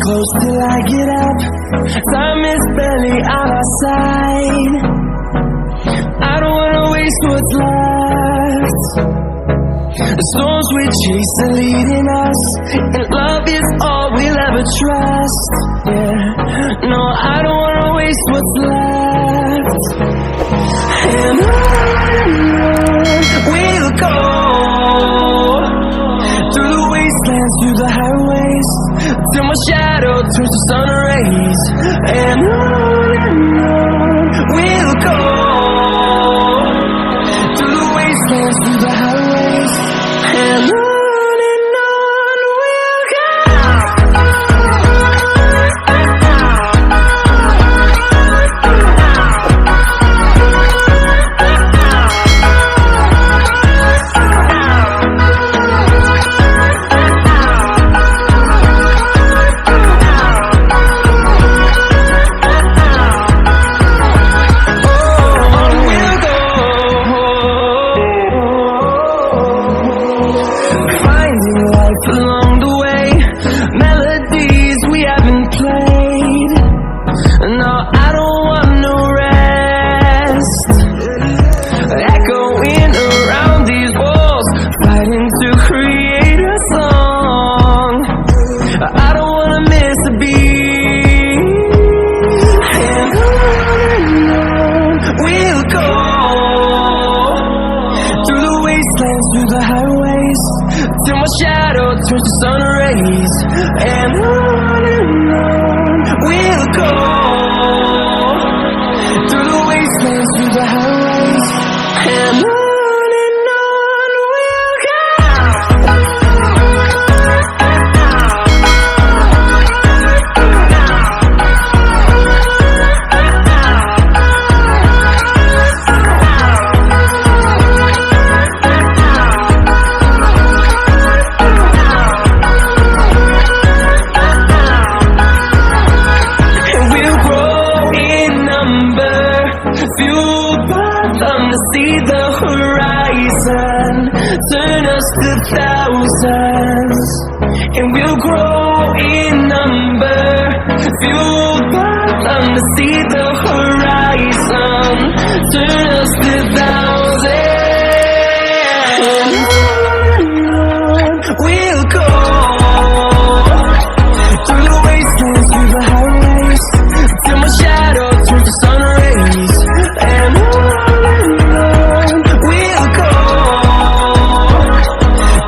Close till I get up. Time is barely on our side. I don't wanna waste what's left. The storms we chase are leading us, and love is all we'll ever trust. Yeah, no, I don't wanna waste what's left. And on we'll go, through the wastelands, through the highways, till my shadow turns to sun rays. And on we'll go, through the wastelands, through the highways, and on we'll go. Along the way, melodies we haven't played. No, I don't want no rest. Echoing around these walls, fighting to create a song. I don't wanna miss a beat. And on we'll go, through the wastelands, through the highways, till my shadow turns to sun rays. And on we'll go, through the wastelands, through the highways, and on we'll go. Fueled by them to see the horizon, turn us to thousands, and we'll grow in number. Fueled by them to see the horizon, turn us to thousands, and on we'll go, through the wastelands, through the highways, till my shadow turns to sun rays. And on we'll go,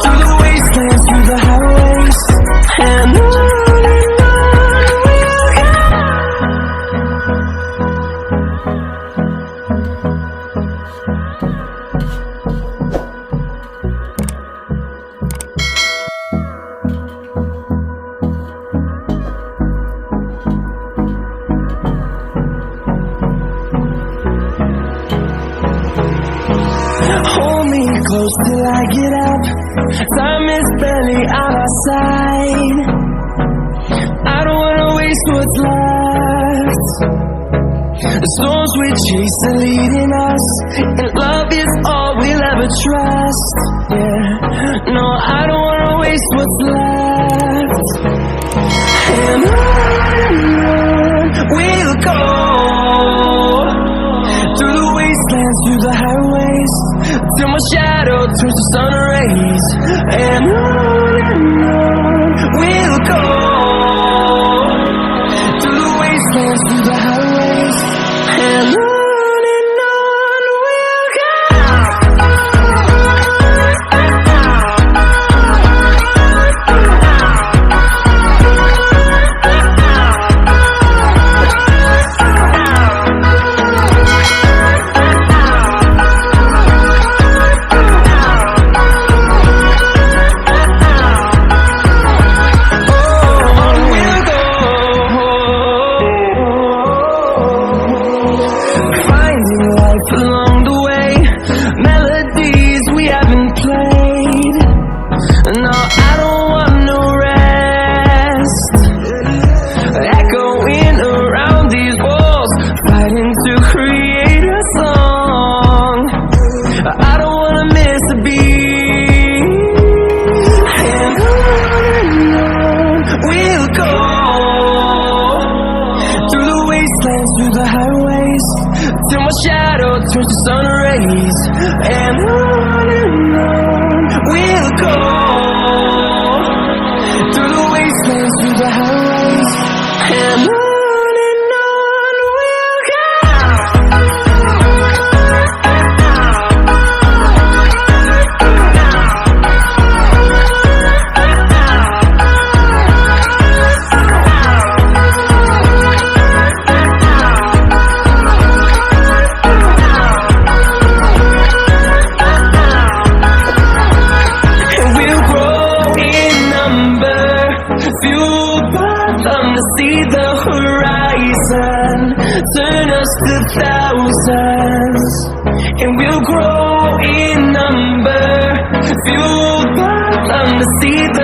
through the wastelands, through the highways, and on we'll go. Hold me close till I get up. Time is barely on our side. I don't wanna waste what's left. The storms we chase are leading us, and love is all we'll ever trust. Yeah, no, I don't wanna waste what's left. And on we'll go, through the wastelands, through the highways, till my shadow turns to sun rays. And on we'll go, through the wastelands, through the highways, and on we'll go. to create a song. I don't wanna miss a beat. And on we'll go, through the wastelands, through the highways, till my shadow turns to sun rays. And on we'll go, through the wastelands, through the highways, and on we'll go. See the horizon, turn us to thousands, and we'll grow in number, fueled by them to see the